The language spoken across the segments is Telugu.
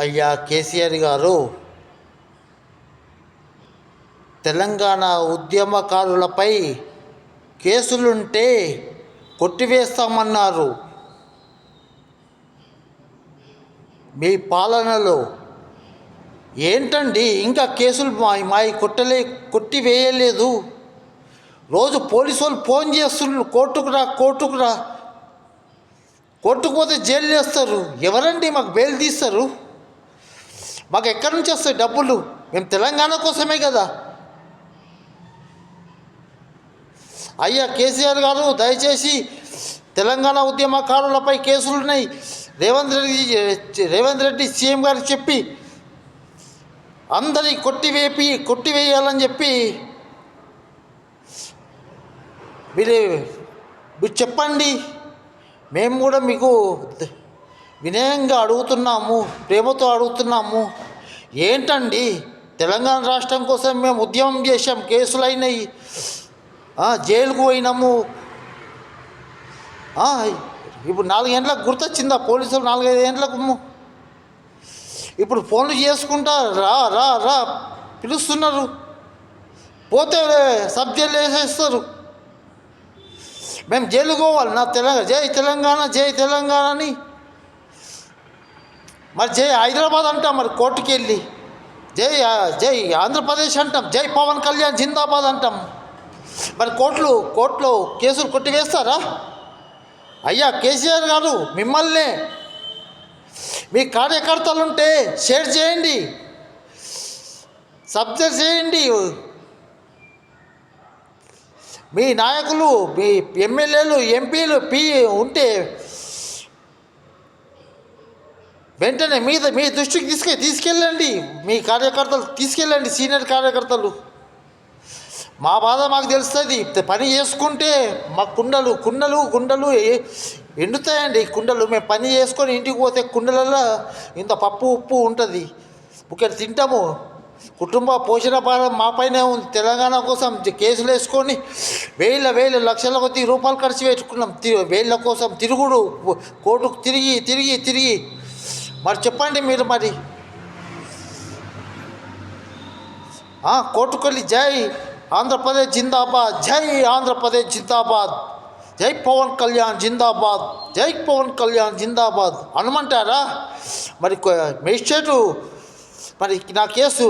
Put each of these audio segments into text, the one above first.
అయ్యా కేసీఆర్ గారు, తెలంగాణ ఉద్యమకారులపై కేసులుంటే కొట్టివేస్తామన్నారు. మీ పాలనలో ఏంటండి ఇంకా కేసులు మాయి కొట్టివేయలేదు? రోజు పోలీసు వాళ్ళు ఫోన్ చేస్తున్నారు, కోర్టుకు రా. కోర్టుకు పోతే జైలు చేస్తారు. ఎవరండి మాకు బెయిల్ తీస్తారు? మాకు ఎక్కడి నుంచి వస్తాయి డబ్బులు? మేము తెలంగాణ కోసమే కదా. అయ్యా కేసీఆర్ గారు, దయచేసి తెలంగాణ ఉద్యమకారులపై కేసులున్నాయి, రేవంత్ రెడ్డి సీఎం గారికి చెప్పి అందరి కొట్టివేయాలని చెప్పి మీరు చెప్పండి. మేము కూడా మీకు వినయంగా అడుగుతున్నాము, ప్రేమతో అడుగుతున్నాము. ఏంటండి, తెలంగాణ రాష్ట్రం కోసం మేము ఉద్యమం చేశాం, కేసులు అయినాయి, జైలుకు పోయినాము. ఇప్పుడు 4 గంటలకు గుర్తొచ్చిందా పోలీసులు? 4-5 గంటలకు ఇప్పుడు ఫోన్లు చేసుకుంటా రా రా రా పిలుస్తున్నారు. పోతే సబ్జెక్టులు వేసేస్తారు. మేము జైలుకు పోవాలి. జై తెలంగాణ, జై తెలంగాణ అని. మరి జై హైదరాబాద్ అంటాం, మరి కోర్టుకి వెళ్ళి జై ఆంధ్రప్రదేశ్ అంటాం, జై పవన్ కళ్యాణ్ జిందాబాద్ అంటాం. మరి కోర్టులో కేసులు కొట్టివేస్తారా? అయ్యా కేసీఆర్ గారు, మిమ్మల్నే మీ కార్యకర్తలుంటే షేర్ చేయండి, సబ్జెక్ట్ చేయండి. మీ నాయకులు, మీ ఎమ్మెల్యేలు, ఎంపీలు ఉంటే వెంటనే మీ దృష్టికి తీసుకెళ్ళండి. మీ కార్యకర్తలు తీసుకెళ్ళండి, సీనియర్ కార్యకర్తలు. మా బాధ మాకు తెలుస్తుంది. పని చేసుకుంటే మా కుండలు ఎండుతాయండి. కుండలు మేము పని చేసుకొని ఇంటికి పోతే కుండలలో ఇంత పప్పు ఉప్పు ఉంటుంది, ఇక్కడ తింటాము. కుటుంబ పోషణ భారం మాపైనే ఉంది. తెలంగాణ కోసం కేసులు వేసుకొని వేల లక్షల కొద్ది రూపాయలు ఖర్చు పెట్టుకున్నాం. వేళ్ళ కోసం తిరుగుడు, కోర్టుకు తిరిగి మరి చెప్పండి మీరు. మరి కోర్టుకు వెళ్ళి జై ఆంధ్రప్రదేశ్ జిందాబాద్, జై ఆంధ్రప్రదేశ్ జిందాబాద్, జై పవన్ కళ్యాణ్ జిందాబాద్, జై పవన్ కళ్యాణ్ జిందాబాద్ అనమంటారా? మరి మేజిస్ట్రేటు మరి నా కేసు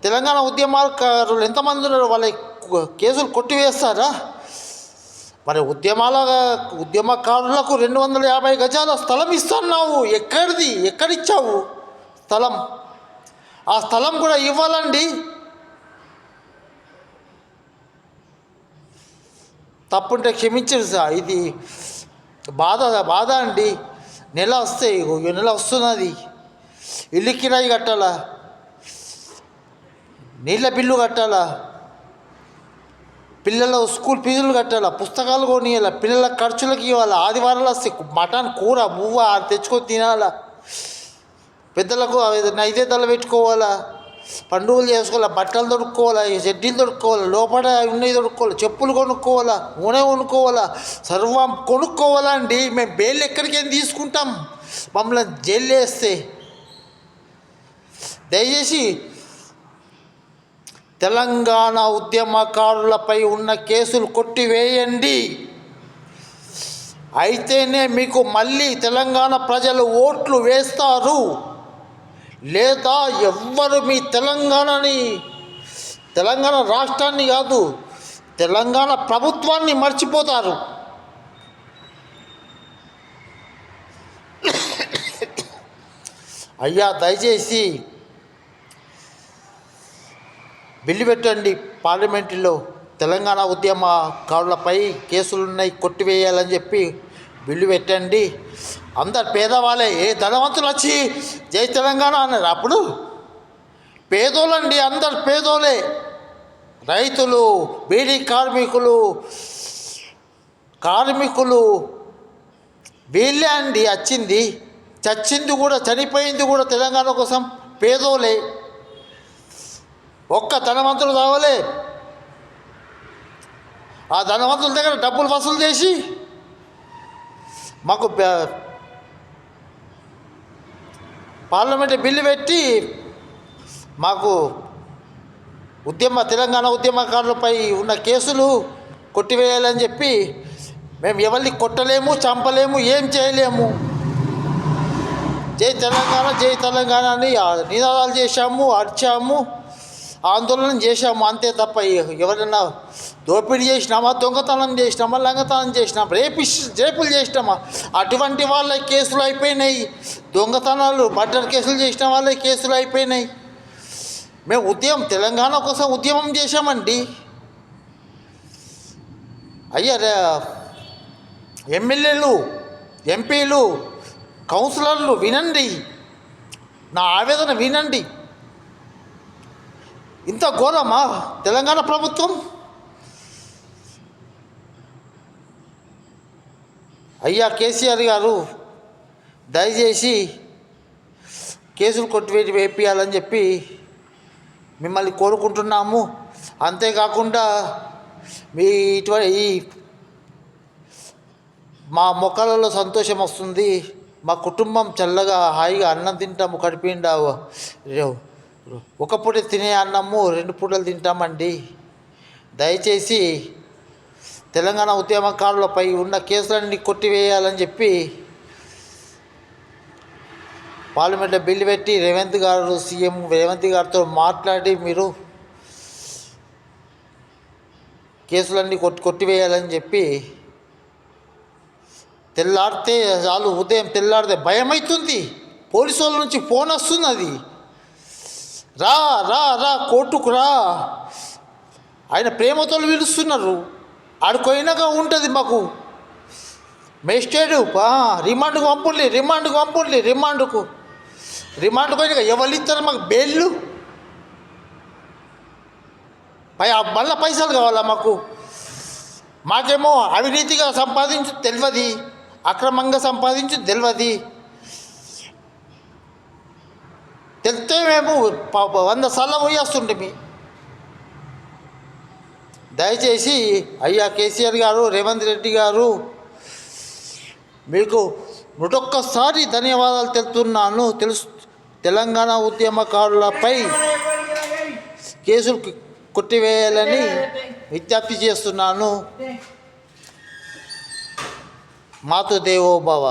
తెలంగాణ ఉద్యమకారులు ఎంతమంది ఉన్నారు, వాళ్ళ కేసులు కొట్టివేస్తారా? మరి ఉద్యమకారులకు 250 గజాల స్థలం ఇస్తున్నావు. ఎక్కడిచ్చావు స్థలం? ఆ స్థలం కూడా ఇవ్వాలండి. తప్పుంటే క్షమించరు సార్. ఇది బాధ అండి. నెల వస్తున్నది, ఇల్లు కిరాయి కట్టాలా, నీళ్ళ బిల్లు కట్టాలా, పిల్లల స్కూల్ ఫీజులు కట్టాలా, పుస్తకాలు కొనియాలా, పిల్లల ఖర్చులకు ఇవ్వాలా, ఆదివారాలు వస్తే మటన్ కూర బువ్వ తెచ్చుకొని తినాలా, పెద్దలకు నైవేద్యాలు పెట్టుకోవాలా, పండుగలు చేసుకోవాలా, బట్టలు దొరుకుకోవాలా, చెడ్డీలు దొరుకుకోవాలా, లోపల ఉన్నవి దొరుకుకోవాలి, చెప్పులు కొనుక్కోవాలా, నూనె కొనుక్కోవాలా, సర్వం కొనుక్కోవాలా అండి. మేము బెయిల్ ఎక్కడికైనా తీసుకుంటాం మమ్మల్ని జైలు వేస్తే. దయచేసి తెలంగాణ ఉద్యమకారులపై ఉన్న కేసులు కొట్టివేయండి. అయితేనే మీకు మళ్ళీ తెలంగాణ ప్రజలు ఓట్లు వేస్తారు. లేదా ఎవ్వరు మీ తెలంగాణ రాష్ట్రాన్ని కాదు, తెలంగాణ ప్రభుత్వాన్ని మర్చిపోతారు. అయ్యా దయచేసి బిల్లు పెట్టండి పార్లమెంటులో. తెలంగాణ ఉద్యమకారులపై కేసులున్నాయి, కొట్టివేయాలని చెప్పి బిల్లు పెట్టండి. అందరు పేదవాళ్ళే. ధనవంతులు వచ్చి జై తెలంగాణ అన్నారు. అప్పుడు పేదోళ్ళండి, అందరు పేదోళ్ళే. రైతులు, బీడీ కార్మికులు వీళ్ళే అండి వచ్చింది. చనిపోయింది కూడా తెలంగాణ కోసం పేదోళ్ళే. ఒక్క ధనవంతులు కావాలి. ఆ ధనవంతుల దగ్గర డబ్బులు వసూలు చేసి మాకు పార్లమెంట్ బిల్లు పెట్టి మాకు తెలంగాణ ఉద్యమకారులపై ఉన్న కేసులు కొట్టివేయాలని చెప్పి మేము ఎవరిని కొట్టలేము, చంపలేము, ఏం చేయలేము. జై తెలంగాణ అని నినాదాలు చేశాము, అరిచాము, ఆందోళన చేశాము. అంతే తప్ప ఎవరైనా దోపిడీ చేసినామా, దొంగతనం చేసినామా, లంగతనం చేసినామా, రేపులు చేసినామా, అటువంటి వాళ్ళ కేసులు అయిపోయినాయి. దొంగతనాలు, మర్డర్ కేసులు చేసిన వాళ్ళ కేసులు అయిపోయినాయి. మేము తెలంగాణ కోసం ఉద్యమం చేశామండి. అయ్యా ఎమ్మెల్యేలు, ఎంపీలు, కౌన్సిలర్లు వినండి, నా ఆవేదన వినండి. ఇంత ఘోరమా తెలంగాణ ప్రభుత్వం? అయ్యా కేసీఆర్ గారు, దయచేసి కేసులు వేపియాలని చెప్పి మిమ్మల్ని కోరుకుంటున్నాము. అంతేకాకుండా ఈ మా మొక్కలలో సంతోషం వస్తుంది. మా కుటుంబం చల్లగా హాయిగా అన్నం తింటాము, కడిపిండా ఒక పూట తినే అన్నము 2 పూటలు తింటామండి. దయచేసి తెలంగాణ ఉద్యమకారులపై ఉన్న కేసులన్నీ కొట్టివేయాలని చెప్పి పార్లమెంట్లో బిల్లు పెట్టి సీఎం రేవంత్ గారితో మాట్లాడి మీరు కేసులన్నీ కొట్టివేయాలని చెప్పి తెల్లారితే చాలు, ఉదయం తెల్లారితే భయం అవుతుంది. పోలీసు వాళ్ళ నుంచి ఫోన్ వస్తుంది, అది రా రా రా కోర్టుకు రా, ఆయన ప్రేమతో పిలుస్తున్నారు. ఆడుకోయినాక ఉంటుంది మాకు మేజిస్ట్రేటు రిమాండ్కు పంపండి, రిమాండ్కు పోయినాక ఎవరు ఇస్తారు మాకు బెయిల్లు? మళ్ళీ పైసలు కావాలా మాకు? మాకేమో అవినీతిగా సంపాదించు తెలియదు, అక్రమంగా సంపాదించు తెలియదు. తెలిస్తే మేము 100 సార్లు పోయేస్తుంటే. దయచేసి అయ్యా కేసీఆర్ గారు, రేవంత్ రెడ్డి గారు, మీకు మరొక్కసారి ధన్యవాదాలు తెలుపుతున్నాను. తెలంగాణ ఉద్యమకారులపై కేసులు కొట్టివేయాలని విజ్ఞప్తి చేస్తున్నాను. మాతృదేవో భవ.